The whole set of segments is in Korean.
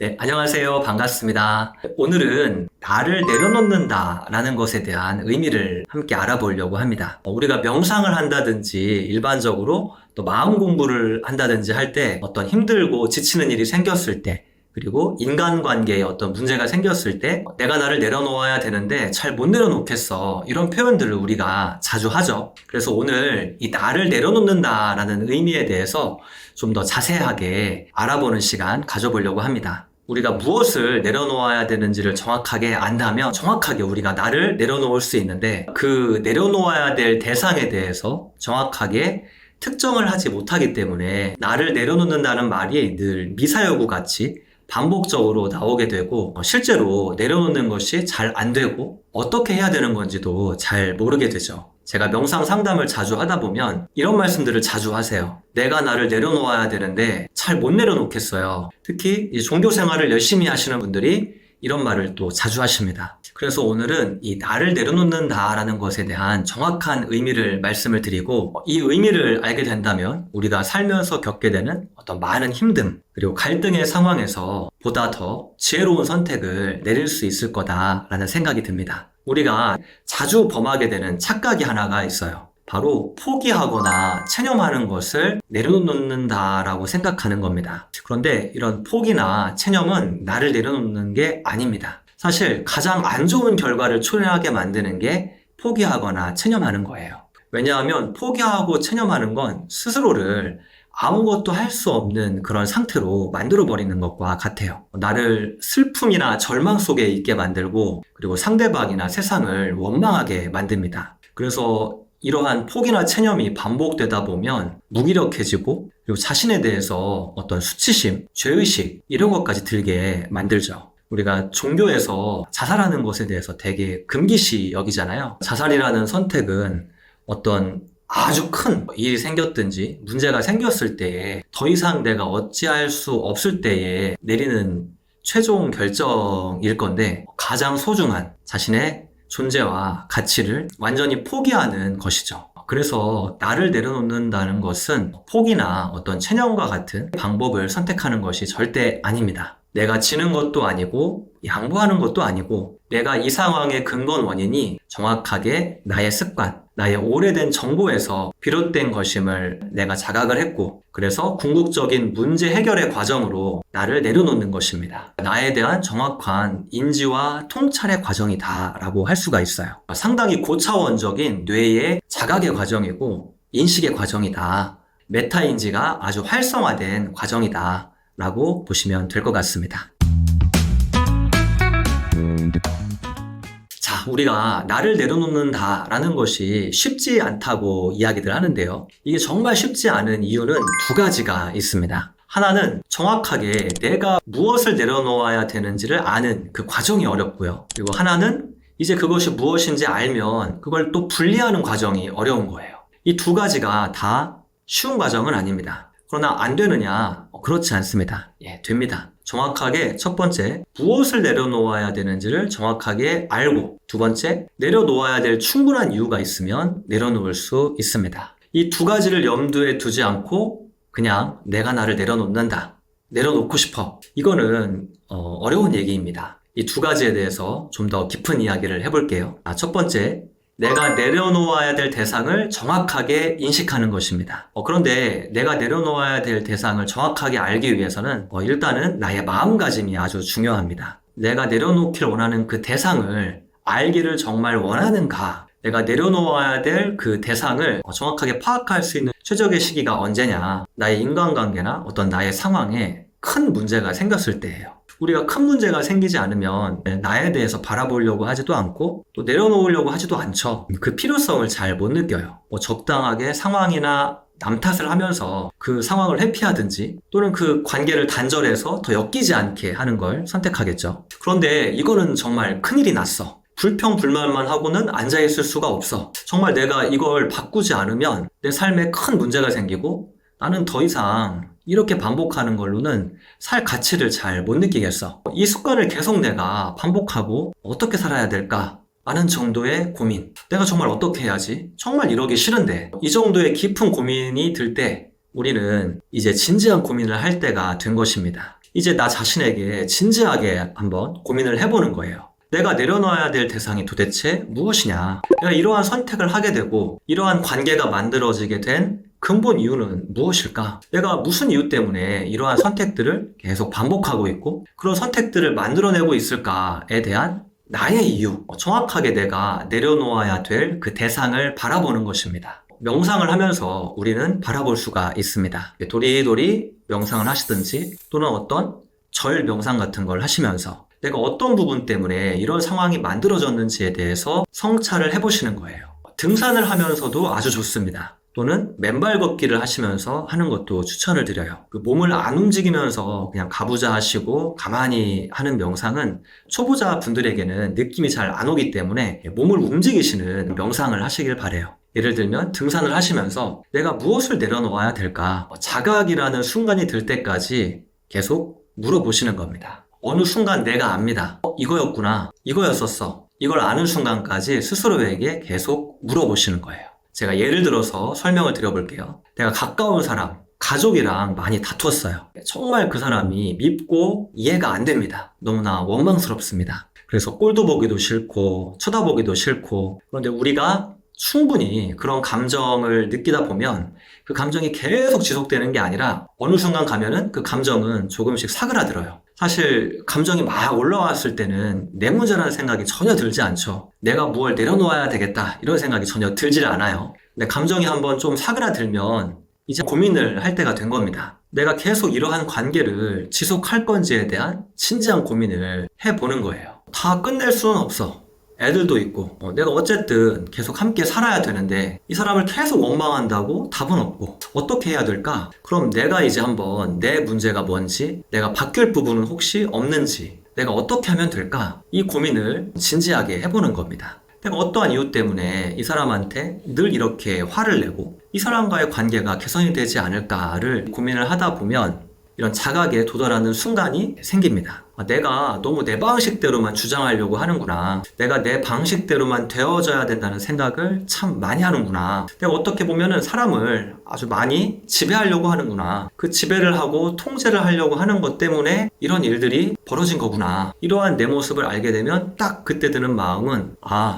네, 안녕하세요. 반갑습니다. 오늘은 나를 내려놓는다 라는 것에 대한 의미를 함께 알아보려고 합니다. 우리가 명상을 한다든지 일반적으로 또 마음 공부를 한다든지 할 때 어떤 힘들고 지치는 일이 생겼을 때, 그리고 인간관계에 어떤 문제가 생겼을 때 내가 나를 내려놓아야 되는데 잘 못 내려놓겠어, 이런 표현들을 우리가 자주 하죠. 그래서 오늘 이 나를 내려놓는다 라는 의미에 대해서 좀 더 자세하게 알아보는 시간 가져보려고 합니다. 우리가 무엇을 내려놓아야 되는지를 정확하게 안다면 정확하게 우리가 나를 내려놓을 수 있는데, 그 내려놓아야 될 대상에 대해서 정확하게 특정을 하지 못하기 때문에 나를 내려놓는다는 말이 늘 미사여구 같이 반복적으로 나오게 되고, 실제로 내려놓는 것이 잘 안 되고 어떻게 해야 되는 건지도 잘 모르게 되죠. 제가 명상 상담을 자주 하다 보면 이런 말씀들을 자주 하세요. 내가 나를 내려놓아야 되는데 잘 못 내려놓겠어요. 특히 종교 생활을 열심히 하시는 분들이 이런 말을 또 자주 하십니다. 그래서 오늘은 이 나를 내려놓는다라는 것에 대한 정확한 의미를 말씀을 드리고, 이 의미를 알게 된다면 우리가 살면서 겪게 되는 어떤 많은 힘듦 그리고 갈등의 상황에서 보다 더 지혜로운 선택을 내릴 수 있을 거다라는 생각이 듭니다. 우리가 자주 범하게 되는 착각이 하나가 있어요. 바로 포기하거나 체념하는 것을 내려놓는다라고 생각하는 겁니다. 그런데 이런 포기나 체념은 나를 내려놓는 게 아닙니다. 사실 가장 안 좋은 결과를 초래하게 만드는 게 포기하거나 체념하는 거예요. 왜냐하면 포기하고 체념하는 건 스스로를 아무것도 할 수 없는 그런 상태로 만들어버리는 것과 같아요. 나를 슬픔이나 절망 속에 있게 만들고, 그리고 상대방이나 세상을 원망하게 만듭니다. 그래서 이러한 포기나 체념이 반복되다 보면 무기력해지고, 그리고 자신에 대해서 어떤 수치심, 죄의식 이런 것까지 들게 만들죠. 우리가 종교에서 자살하는 것에 대해서 되게 금기시 여기잖아요. 자살이라는 선택은 어떤 아주 큰 일이 생겼든지 문제가 생겼을 때에 더 이상 내가 어찌할 수 없을 때에 내리는 최종 결정일 건데, 가장 소중한 자신의 존재와 가치를 완전히 포기하는 것이죠. 그래서 나를 내려놓는다는 것은 포기나 어떤 체념과 같은 방법을 선택하는 것이 절대 아닙니다. 내가 지는 것도 아니고 양보하는 것도 아니고, 내가 이 상황의 근본 원인이 정확하게 나의 습관, 나의 오래된 정보에서 비롯된 것임을 내가 자각을 했고, 그래서 궁극적인 문제 해결의 과정으로 나를 내려놓는 것입니다. 나에 대한 정확한 인지와 통찰의 과정이다 라고 할 수가 있어요. 상당히 고차원적인 뇌의 자각의 과정이고 인식의 과정이다. 메타인지가 아주 활성화된 과정이다 라고 보시면 될 것 같습니다. 자, 우리가 나를 내려놓는다 라는 것이 쉽지 않다고 이야기들 하는데요. 이게 정말 쉽지 않은 이유는 두 가지가 있습니다. 하나는 정확하게 내가 무엇을 내려놓아야 되는지를 아는 그 과정이 어렵고요. 그리고 하나는 이제 그것이 무엇인지 알면 그걸 또 분리하는 과정이 어려운 거예요. 이 두 가지가 다 쉬운 과정은 아닙니다. 그러나 안 되느냐? 그렇지 않습니다. 예, 됩니다. 정확하게 첫 번째, 무엇을 내려놓아야 되는지를 정확하게 알고, 두 번째, 내려놓아야 될 충분한 이유가 있으면 내려놓을 수 있습니다. 이 두 가지를 염두에 두지 않고 그냥 내가 나를 내려놓는다, 내려놓고 싶어, 이거는 어려운 얘기입니다. 이 두 가지에 대해서 좀 더 깊은 이야기를 해볼게요. 첫 번째, 내가 내려놓아야 될 대상을 정확하게 인식하는 것입니다. 그런데 내가 내려놓아야 될 대상을 정확하게 알기 위해서는 일단은 나의 마음가짐이 아주 중요합니다. 내가 내려놓기를 원하는 그 대상을 알기를 정말 원하는가? 내가 내려놓아야 될 그 대상을 정확하게 파악할 수 있는 최적의 시기가 언제냐? 나의 인간관계나 어떤 나의 상황에 큰 문제가 생겼을 때예요. 우리가 큰 문제가 생기지 않으면 나에 대해서 바라보려고 하지도 않고 또 내려놓으려고 하지도 않죠. 그 필요성을 잘 못 느껴요. 적당하게 상황이나 남 탓을 하면서 그 상황을 회피하든지, 또는 그 관계를 단절해서 더 엮이지 않게 하는 걸 선택하겠죠. 그런데 이거는 정말 큰일이 났어. 불평불만만 하고는 앉아있을 수가 없어. 정말 내가 이걸 바꾸지 않으면 내 삶에 큰 문제가 생기고 나는 더 이상 이렇게 반복하는 걸로는 살 가치를 잘 못 느끼겠어. 이 습관을 계속 내가 반복하고 어떻게 살아야 될까? 라는 정도의 고민. 내가 정말 어떻게 해야지? 정말 이러기 싫은데. 이 정도의 깊은 고민이 들 때 우리는 이제 진지한 고민을 할 때가 된 것입니다. 이제 나 자신에게 진지하게 한번 고민을 해보는 거예요. 내가 내려놓아야 될 대상이 도대체 무엇이냐? 내가 이러한 선택을 하게 되고 이러한 관계가 만들어지게 된 근본 이유는 무엇일까? 내가 무슨 이유 때문에 이러한 선택들을 계속 반복하고 있고 그런 선택들을 만들어내고 있을까에 대한 나의 이유, 정확하게 내가 내려놓아야 될 그 대상을 바라보는 것입니다. 명상을 하면서 우리는 바라볼 수가 있습니다. 도리도리 명상을 하시든지 또는 어떤 절 명상 같은 걸 하시면서 내가 어떤 부분 때문에 이런 상황이 만들어졌는지에 대해서 성찰을 해보시는 거예요. 등산을 하면서도 아주 좋습니다. 또는 맨발 걷기를 하시면서 하는 것도 추천을 드려요. 그 몸을 안 움직이면서 그냥 가부좌 하시고 가만히 하는 명상은 초보자 분들에게는 느낌이 잘 안 오기 때문에 몸을 움직이시는 명상을 하시길 바래요. 예를 들면 등산을 하시면서 내가 무엇을 내려놓아야 될까? 자각이라는 순간이 들 때까지 계속 물어보시는 겁니다. 어느 순간 내가 압니다. 이거였구나. 이거였었어. 이걸 아는 순간까지 스스로에게 계속 물어보시는 거예요. 제가 예를 들어서 설명을 드려볼게요. 내가 가까운 사람, 가족이랑 많이 다투었어요. 정말 그 사람이 밉고 이해가 안 됩니다. 너무나 원망스럽습니다. 그래서 꼴도 보기도 싫고 쳐다보기도 싫고 그런데 우리가 충분히 그런 감정을 느끼다 보면 그 감정이 계속 지속되는 게 아니라 어느 순간 가면은 그 감정은 조금씩 사그라들어요. 사실 감정이 막 올라왔을 때는 내 문제라는 생각이 전혀 들지 않죠. 내가 뭘 내려놓아야 되겠다 이런 생각이 전혀 들질 않아요. 근데 감정이 한번 좀 사그라들면 이제 고민을 할 때가 된 겁니다. 내가 계속 이러한 관계를 지속할 건지에 대한 진지한 고민을 해보는 거예요. 다 끝낼 수는 없어. 애들도 있고 내가 어쨌든 계속 함께 살아야 되는데 이 사람을 계속 원망한다고 답은 없고 어떻게 해야 될까? 그럼 내가 이제 한번 내 문제가 뭔지 내가 바뀔 부분은 혹시 없는지 내가 어떻게 하면 될까? 이 고민을 진지하게 해보는 겁니다. 내가 어떠한 이유 때문에 이 사람한테 늘 이렇게 화를 내고 이 사람과의 관계가 개선이 되지 않을까를 고민을 하다 보면 이런 자각에 도달하는 순간이 생깁니다. 내가 너무 내 방식대로만 주장하려고 하는구나. 내가 내 방식대로만 되어져야 된다는 생각을 참 많이 하는구나. 내가 어떻게 보면은 사람을 아주 많이 지배하려고 하는구나. 그 지배를 하고 통제를 하려고 하는 것 때문에 이런 일들이 벌어진 거구나. 이러한 내 모습을 알게 되면 딱 그때 드는 마음은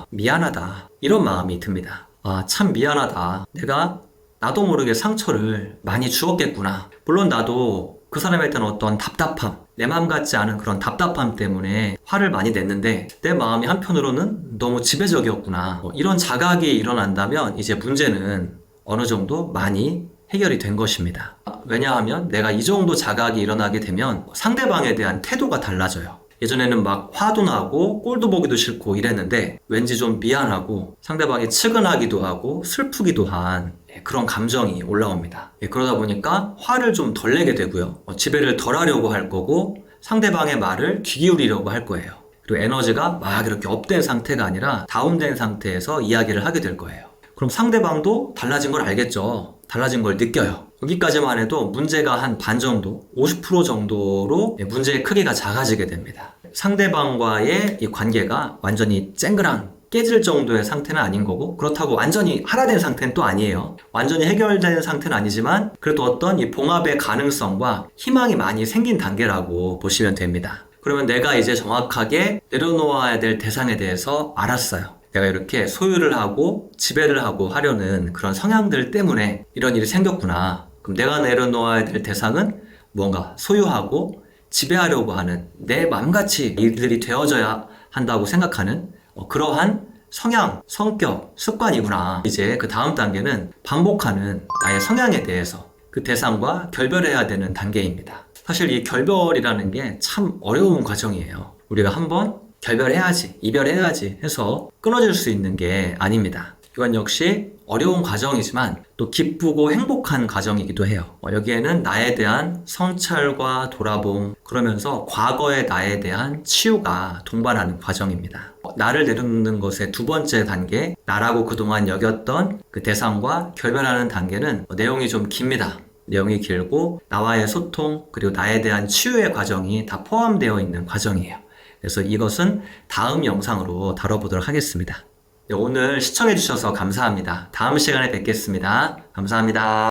미안하다. 이런 마음이 듭니다. 참 미안하다. 내가 나도 모르게 상처를 많이 주었겠구나. 물론 나도 그 사람에 대한 어떤 답답함, 내 마음 같지 않은 그런 답답함 때문에 화를 많이 냈는데 내 마음이 한편으로는 너무 지배적이었구나. 이런 자각이 일어난다면 이제 문제는 어느 정도 많이 해결이 된 것입니다. 왜냐하면 내가 이 정도 자각이 일어나게 되면 상대방에 대한 태도가 달라져요. 예전에는 막 화도 나고 꼴도 보기도 싫고 이랬는데 왠지 좀 미안하고 상대방이 측은하기도 하고 슬프기도 한 그런 감정이 올라옵니다. 그러다 보니까 화를 좀 덜 내게 되고요. 지배를 덜 하려고 할 거고 상대방의 말을 귀 기울이려고 할 거예요. 그리고 에너지가 막 이렇게 업된 상태가 아니라 다운된 상태에서 이야기를 하게 될 거예요. 그럼 상대방도 달라진 걸 알겠죠. 달라진 걸 느껴요. 여기까지만 해도 문제가 한 반 정도, 50% 정도로 문제의 크기가 작아지게 됩니다. 상대방과의 이 관계가 완전히 쨍그랑 깨질 정도의 상태는 아닌 거고 그렇다고 완전히 하나된 상태는 또 아니에요. 완전히 해결된 상태는 아니지만 그래도 어떤 이 봉합의 가능성과 희망이 많이 생긴 단계라고 보시면 됩니다. 그러면 내가 이제 정확하게 내려놓아야 될 대상에 대해서 알았어요. 내가 이렇게 소유를 하고 지배를 하고 하려는 그런 성향들 때문에 이런 일이 생겼구나. 그럼 내가 내려놓아야 될 대상은 뭔가 소유하고 지배하려고 하는 내 맘같이 일들이 되어져야 한다고 생각하는 그러한 성향, 성격, 습관이구나. 이제 그 다음 단계는 반복하는 나의 성향에 대해서 그 대상과 결별해야 되는 단계입니다. 사실 이 결별이라는 게 참 어려운 과정이에요. 우리가 한번 결별해야지, 이별해야지 해서 끊어질 수 있는 게 아닙니다. 이건 역시 어려운 과정이지만 또 기쁘고 행복한 과정이기도 해요. 여기에는 나에 대한 성찰과 돌아봄, 그러면서 과거의 나에 대한 치유가 동반하는 과정입니다. 나를 내려놓는 것의 두 번째 단계, 나라고 그동안 여겼던 그 대상과 결별하는 단계는 내용이 좀 깁니다. 내용이 길고 나와의 소통, 그리고 나에 대한 치유의 과정이 다 포함되어 있는 과정이에요. 그래서 이것은 다음 영상으로 다뤄보도록 하겠습니다. 오늘 시청해주셔서 감사합니다. 다음 시간에 뵙겠습니다. 감사합니다.